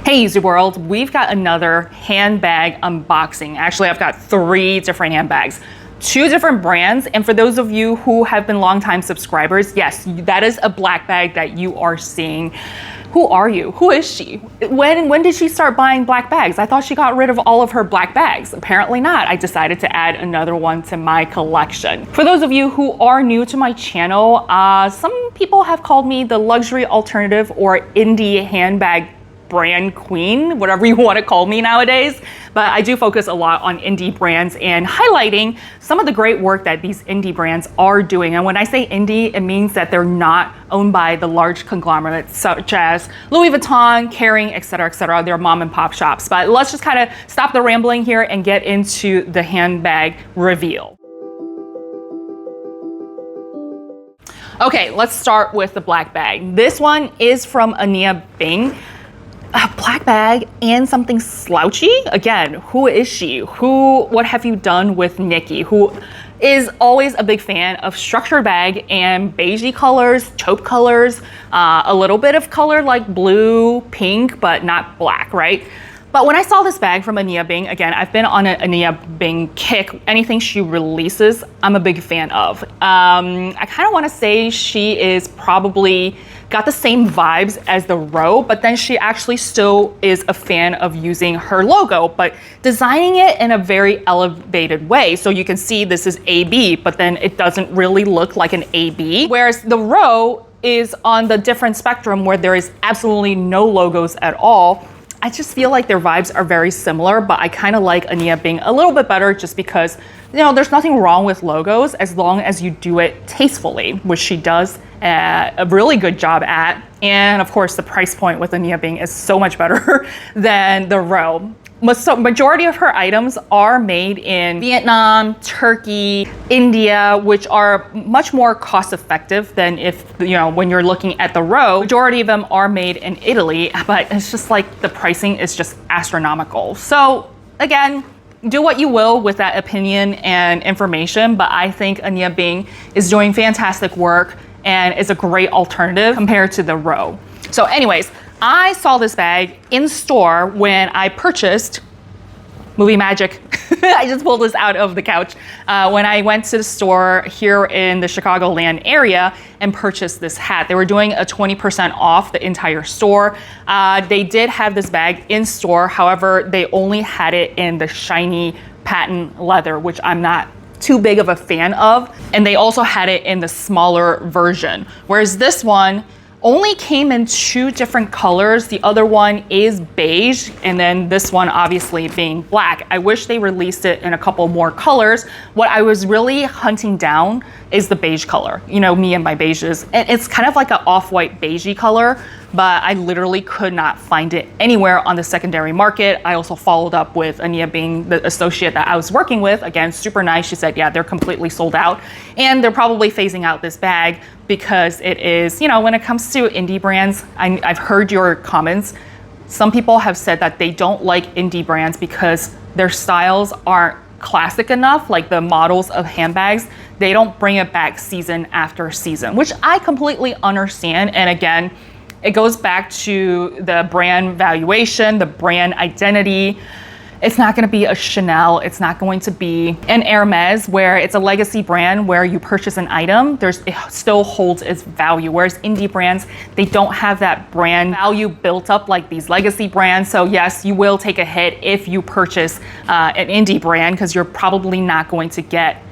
Hey YouTube world, we've got another handbag unboxing. Actually, I've got 3 different handbags, 2 different brands. And for those of you who have been longtime subscribers, yes, that is a black bag that you are seeing. Who are you? Who is she? When did she start buying black bags? I thought she got rid of all of her black bags. Apparently not. I decided to add another one to my collection. For those of you who are new to my channel, some people have called me the luxury alternative or indie handbag brand queen, whatever you want to call me nowadays. But I do focus a lot on indie brands and highlighting some of the great work that these indie brands are doing. And when I say indie, it means that they're not owned by the large conglomerates such as Louis Vuitton, Kering, etc., etc. They're mom and pop shops. But let's just kind of stop the rambling here and get into the handbag reveal. Okay, let's start with the black bag. This one is from Ania Bing. A black bag and something slouchy? Again, who is she? What have you done with Nikki, who is always a big fan of structured bag and beigey colors, taupe colors, a little bit of color like blue, pink, but not black, right? But when I saw this bag from Ania Bing, again, I've been on an Ania Bing kick. Anything she releases, I'm a big fan of. I kind of want to say she is probably got the same vibes as the Row, but then she actually still is a fan of using her logo, but designing it in a very elevated way. So you can see this is AB, but then it doesn't really look like an AB. Whereas the Row is on the different spectrum where there is absolutely no logos at all. I just feel like their vibes are very similar, but I kind of like Ania Bing a little bit better just because, you know, there's nothing wrong with logos as long as you do it tastefully, which she does a really good job at. And of course, the price point with Ania Bing is so much better than the Row. So majority of her items are made in Vietnam, Turkey, India, which are much more cost effective than when you're looking at the Row. Majority of them are made in Italy, but it's just like the pricing is just astronomical. So again, do what you will with that opinion and information, but I think Ania Bing is doing fantastic work and is a great alternative compared to the Row. So anyways, I saw this bag in store when I purchased Movie Magic. I just pulled this out of the couch when I went to the store here in the Chicagoland area and purchased this hat. They were doing a 20% off the entire store. They did have this bag in store. However, they only had it in the shiny patent leather, which I'm not too big of a fan of. And they also had it in the smaller version. Whereas this one only came in 2 different colors. The other one is beige, and then this one obviously being black. I wish they released it in a couple more colors. What I was really hunting down is the beige color. You know, me and my beiges. And it's kind of like an off-white beigey color, but I literally could not find it anywhere on the secondary market. I also followed up with Ania Bing, the associate that I was working with. Again, super nice. She said, yeah, they're completely sold out. And they're probably phasing out this bag because it is, you know, when it comes to indie brands, I've heard your comments. Some people have said that they don't like indie brands because their styles aren't classic enough, like the models of handbags. They don't bring it back season after season, which I completely understand. And again, it goes back to the brand valuation, the brand identity. It's not going to be a Chanel. It's not going to be an Hermes where it's a legacy brand where you purchase an item, it still holds its value. Whereas indie brands, they don't have that brand value built up like these legacy brands. So yes, you will take a hit if you purchase an indie brand because you're probably not going to get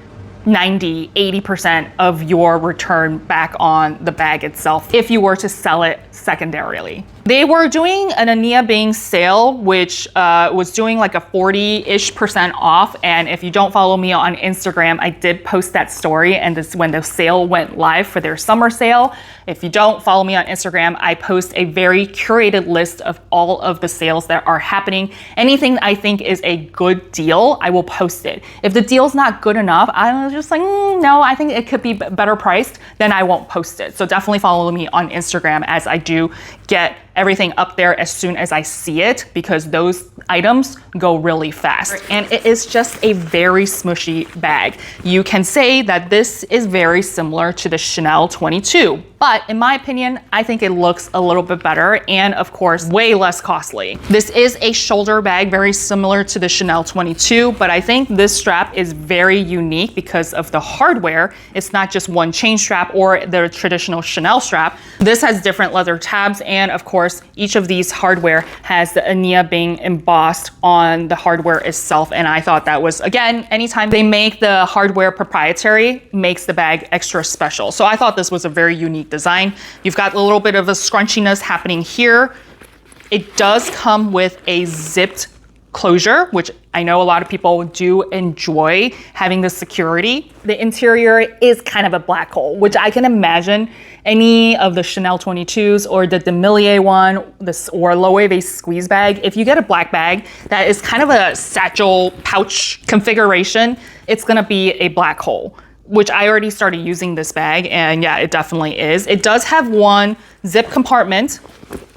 90, 80% of your return back on the bag itself if you were to sell it secondarily. They were doing an Ania Bing sale, which was doing like a 40-ish% off. And if you don't follow me on Instagram, I did post that story and this when the sale went live for their summer sale. If you don't follow me on Instagram, I post a very curated list of all of the sales that are happening. Anything I think is a good deal, I will post it. If the deal's not good enough, I'm just like, no, I think it could be better priced, then I won't post it. So definitely follow me on Instagram as I do get everything up there as soon as I see it because those items go really fast. And it is just a very smushy bag. You can say that this is very similar to the Chanel 22, but in my opinion, I think it looks a little bit better and of course, way less costly. This is a shoulder bag, very similar to the Chanel 22, but I think this strap is very unique because of the hardware. It's not just one chain strap or the traditional Chanel strap. This has different leather tabs, and of course, each of these hardware has the Ania Bing embossed on the hardware itself, and I thought that was, again, anytime they make the hardware proprietary, makes the bag extra special. So I thought this was a very unique design. You've got a little bit of a scrunchiness happening here. It does come with a zipped closure, which I know a lot of people do enjoy having the security. The interior is kind of a black hole, which I can imagine any of the Chanel 22s or the Demillier one, or Loewe squeeze bag. If you get a black bag that is kind of a satchel pouch configuration, it's gonna be a black hole, which I already started using this bag, and yeah, it definitely is. It does have one zip compartment.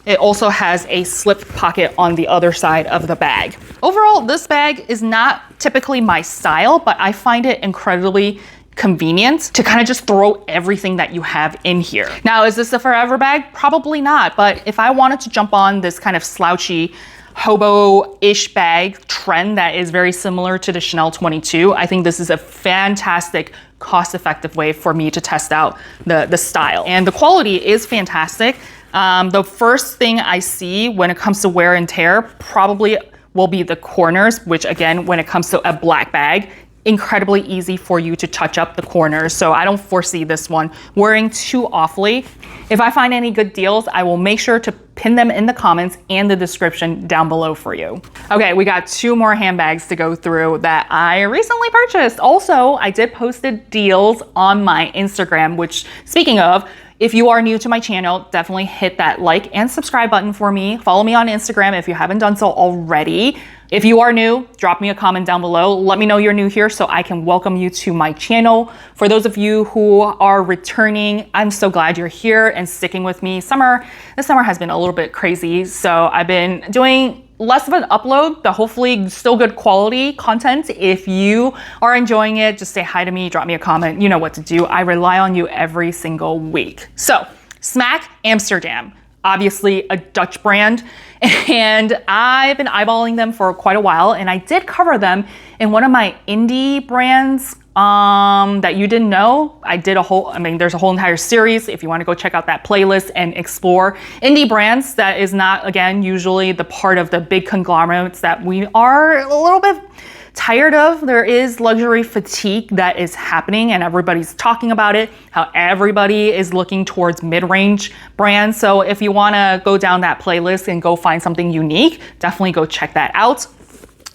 It also has a slip pocket on the other side of the bag. Overall, this bag is not typically my style, but I find it incredibly convenient to kind of just throw everything that you have in here. Now, is this a forever bag? Probably not, but if I wanted to jump on this kind of slouchy hobo-ish bag trend that is very similar to the Chanel 22, I think this is a fantastic cost-effective way for me to test out the style. And the quality is fantastic. The first thing I see when it comes to wear and tear probably will be the corners, which again, when it comes to a black bag, incredibly easy for you to touch up the corners. So I don't foresee this one wearing too awfully. If I find any good deals, I will make sure to pin them in the comments and the description down below for you. Okay, we got 2 more handbags to go through that I recently purchased. Also, I did posted deals on my Instagram, which, speaking of, if you are new to my channel, definitely hit that like and subscribe button for me. Follow me on Instagram if you haven't done so already. If you are new, drop me a comment down below. Let me know you're new here so I can welcome you to my channel. For those of you who are returning, I'm so glad you're here and sticking with me. This summer has been a little bit crazy, so I've been doing less of an upload, but hopefully still good quality content. If you are enjoying it, just say hi to me, drop me a comment. You know what to do. I rely on you every single week. So, Smaak Amsterdam, obviously a Dutch brand, and I've been eyeballing them for quite a while, and I did cover them in one of my indie brands that you didn't know. I did there's a whole entire series if you want to go check out that playlist and explore indie brands that is not, again, usually the part of the big conglomerates that we are a little bit tired of. There is luxury fatigue that is happening and everybody's talking about it, how everybody is looking towards mid-range brands. So if you want to go down that playlist and go find something unique, definitely go check that out.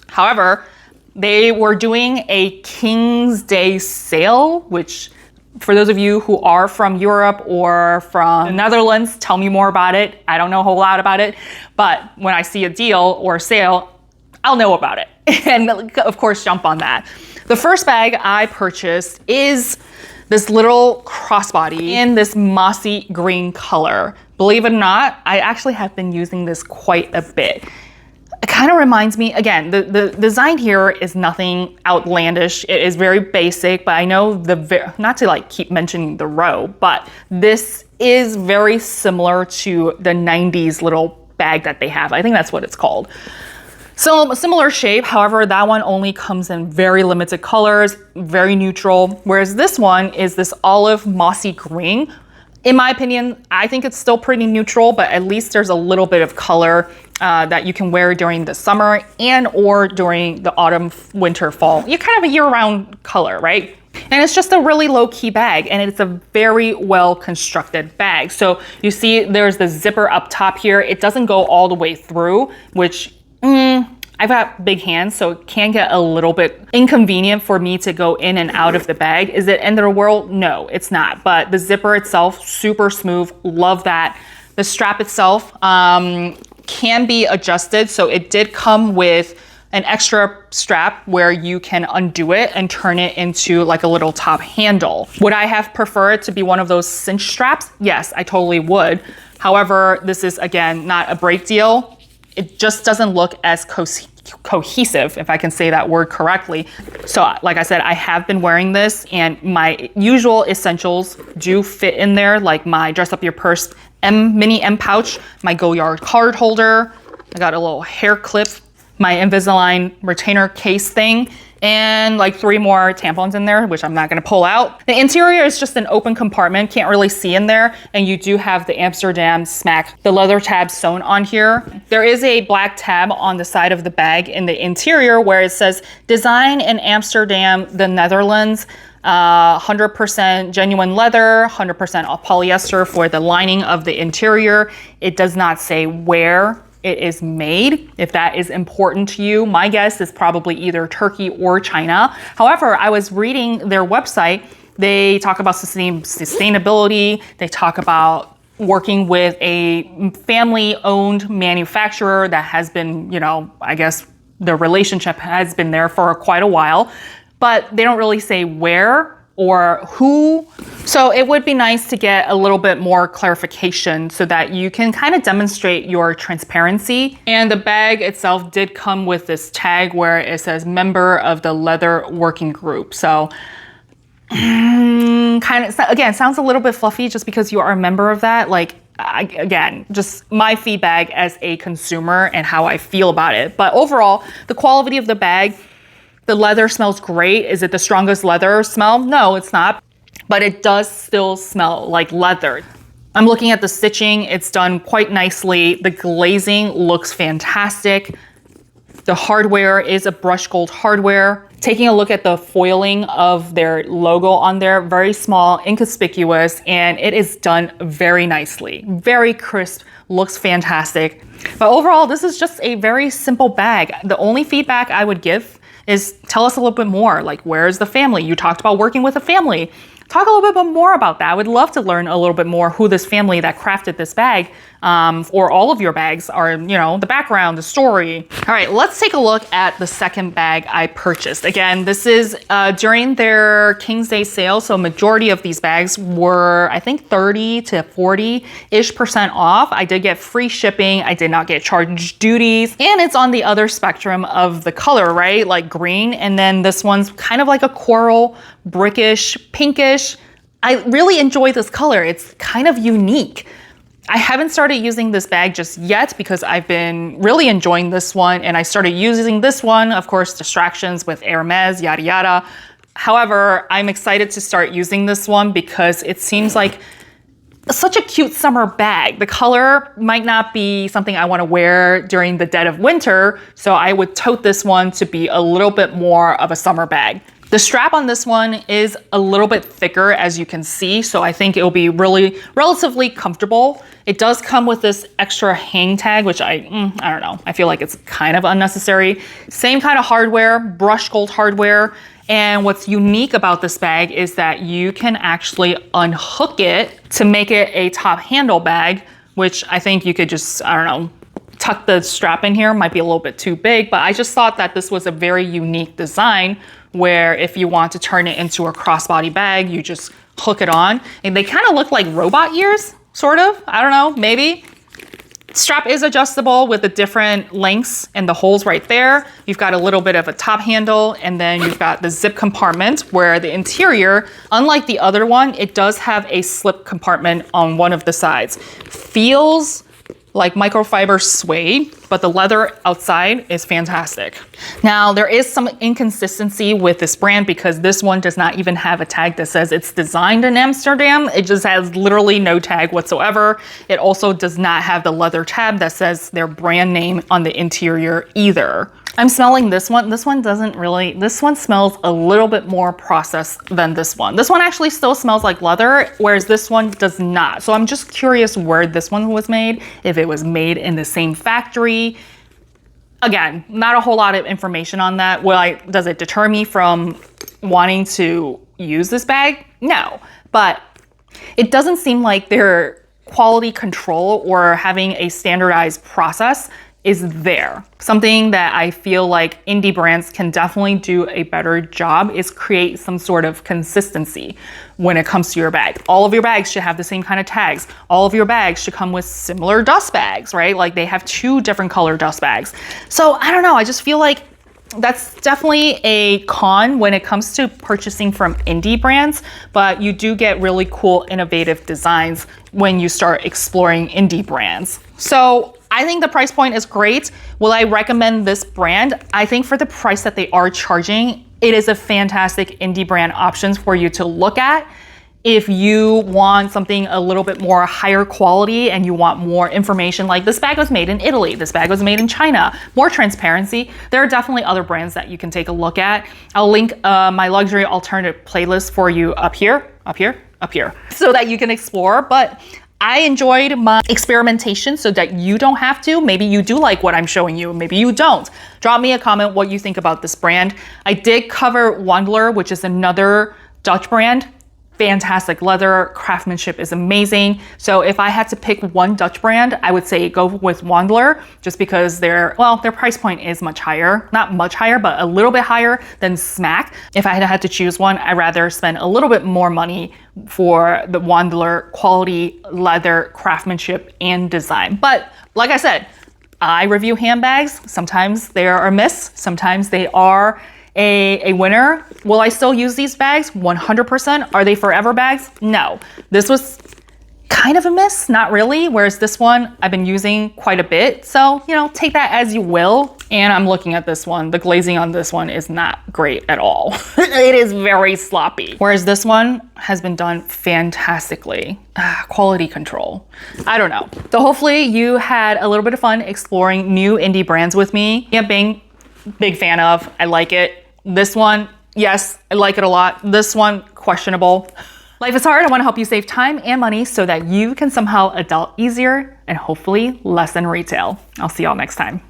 However, they were doing a King's Day sale, which for those of you who are from Europe or from the Netherlands, tell me more about it. I don't know a whole lot about it, but when I see a deal or a sale, I'll know about it. And of course, jump on that. The first bag I purchased is this little crossbody in this mossy green color. Believe it or not, I actually have been using this quite a bit. It kind of reminds me, again, the design here is nothing outlandish. It is very basic, but I know not to like keep mentioning the row, but this is very similar to the 90s little bag that they have. I think that's what it's called. So similar shape, however, that one only comes in very limited colors, very neutral, whereas this one is this olive mossy green. In my opinion, I think it's still pretty neutral, but at least there's a little bit of color that you can wear during the summer and or during the autumn, winter, fall. You're kind of a year-round color, right? And it's just a really low-key bag, and it's a very well-constructed bag. So you see there's the zipper up top here. It doesn't go all the way through, which I've got big hands, so it can get a little bit inconvenient for me to go in and out of the bag. Is it end of the world? No, it's not. But the zipper itself, super smooth. Love that. The strap itself can be adjusted. So it did come with an extra strap where you can undo it and turn it into like a little top handle. Would I have preferred to be one of those cinch straps? Yes, I totally would. However, this is, again, not a break deal. It just doesn't look as cohesive, if I can say that word correctly. So like I said, I have been wearing this and my usual essentials do fit in there, like my dress up your purse mini M pouch, my Go Yard card holder. I got a little hair clip, my Invisalign retainer case thing, and like 3 more tampons in there, which I'm not gonna pull out. The interior is just an open compartment, can't really see in there, and you do have the Amsterdam Smaak, the leather tab sewn on here. There is a black tab on the side of the bag in the interior where it says, design in Amsterdam, the Netherlands, 100% genuine leather, 100% polyester for the lining of the interior. It does not say where it is made, if that is important to you. My guess is probably either Turkey or China. However, I was reading their website. They talk about sustainability. They talk about working with a family-owned manufacturer that has been, I guess the relationship has been there for quite a while, but they don't really say where or who. So it would be nice to get a little bit more clarification so that you can kind of demonstrate your transparency. And the bag itself did come with this tag where it says member of the leather working group. So kind of, again, sounds a little bit fluffy just because you are a member of that. Like, again, just my feedback as a consumer and how I feel about it. But overall, the quality of the bag, the leather smells great. Is it the strongest leather smell? No, it's not, but it does still smell like leather. I'm looking at the stitching. It's done quite nicely. The glazing looks fantastic. The hardware is a brushed gold hardware. Taking a look at the foiling of their logo on there, very small, inconspicuous, and it is done very nicely. Very crisp, looks fantastic. But overall, this is just a very simple bag. The only feedback I would give is tell us a little bit more, like where's the family? You talked about working with a family. Talk a little bit more about that. I would love to learn a little bit more who this family that crafted this bag, or all of your bags are, the background, the story. All right, let's take a look at the second bag I purchased. Again, this is during their King's Day sale. So majority of these bags were, I think 30 to 40-ish% off. I did get free shipping. I did not get charged duties. And it's on the other spectrum of the color, right? Like green. And then this one's kind of like a coral, brickish, pinkish. I really enjoy this color. It's kind of unique. I haven't started using this bag just yet because I've been really enjoying this one, and I started using this one, of course, distractions with Hermes, yada yada. However, I'm excited to start using this one because it seems like such a cute summer bag. The color might not be something I want to wear during the dead of winter, so I would tote this one to be a little bit more of a summer bag. The strap on this one is a little bit thicker, as you can see, so I think it will be relatively comfortable. It does come with this extra hang tag, which I don't know. I feel like it's kind of unnecessary. Same kind of hardware, brushed gold hardware. And what's unique about this bag is that you can actually unhook it to make it a top handle bag, which I think you could just, tuck the strap in here. Might be a little bit too big, but I just thought that this was a very unique design where if you want to turn it into a crossbody bag, you just hook it on. And they kind of look like robot ears, sort of. I don't know, maybe. Strap is adjustable with the different lengths and the holes right there. You've got a little bit of a top handle, and then you've got the zip compartment where the interior, unlike the other one, it does have a slip compartment on one of the sides. Feels like microfiber suede, but the leather outside is fantastic. Now, there is some inconsistency with this brand because this one does not even have a tag that says it's designed in Amsterdam. It just has literally no tag whatsoever. It also does not have the leather tab that says their brand name on the interior either. I'm smelling this one. This one doesn't really, this one smells a little bit more processed than this one. This one actually still smells like leather, whereas this one does not. So I'm just curious where this one was made, if it was made in the same factory. Again, not a whole lot of information on that. Does it deter me from wanting to use this bag? No, but it doesn't seem like their quality control or having a standardized process is there. Something that I feel like indie brands can definitely do a better job is create some sort of consistency when it comes to your bag. All of your bags should have the same kind of tags. All of your bags should come with similar dust bags, right? Like they have 2 different color dust bags. So I don't know, I just feel like that's definitely a con when it comes to purchasing from indie brands, but you do get really cool, innovative designs when you start exploring indie brands. So I think the price point is great. Will I recommend this brand? I think for the price that they are charging, it is a fantastic indie brand options for you to look at. If you want something a little bit more higher quality and you want more information, like this bag was made in Italy, this bag was made in China, more transparency, there are definitely other brands that you can take a look at. I'll link my luxury alternative playlist for you up here, so that you can explore. But I enjoyed my experimentation so that you don't have to. Maybe you do like what I'm showing you, maybe you don't. Drop me a comment what you think about this brand. I did cover Wandler, which is another Dutch brand. Fantastic leather, craftsmanship is amazing. So if I had to pick one Dutch brand, I would say go with Wandler, just because their price point is much higher. Not much higher, but a little bit higher than Smaak. If I had to choose one, I'd rather spend a little bit more money for the Wandler quality, leather, craftsmanship, and design. But like I said, I review handbags. Sometimes they are a miss, sometimes they are a winner. Will I still use these bags? 100%. Are they forever bags? No. This was kind of a miss, not really. Whereas this one I've been using quite a bit. So, you know, take that as you will. And I'm looking at this one. The glazing on this one is not great at all. It is very sloppy. Whereas this one has been done fantastically. Quality control. I don't know. So hopefully you had a little bit of fun exploring new indie brands with me. Ania Bing, big fan of. I like it. This one, yes, I like it a lot. This one, questionable. Life is hard. I want to help you save time and money so that you can somehow adult easier and hopefully lessen retail. I'll see y'all next time.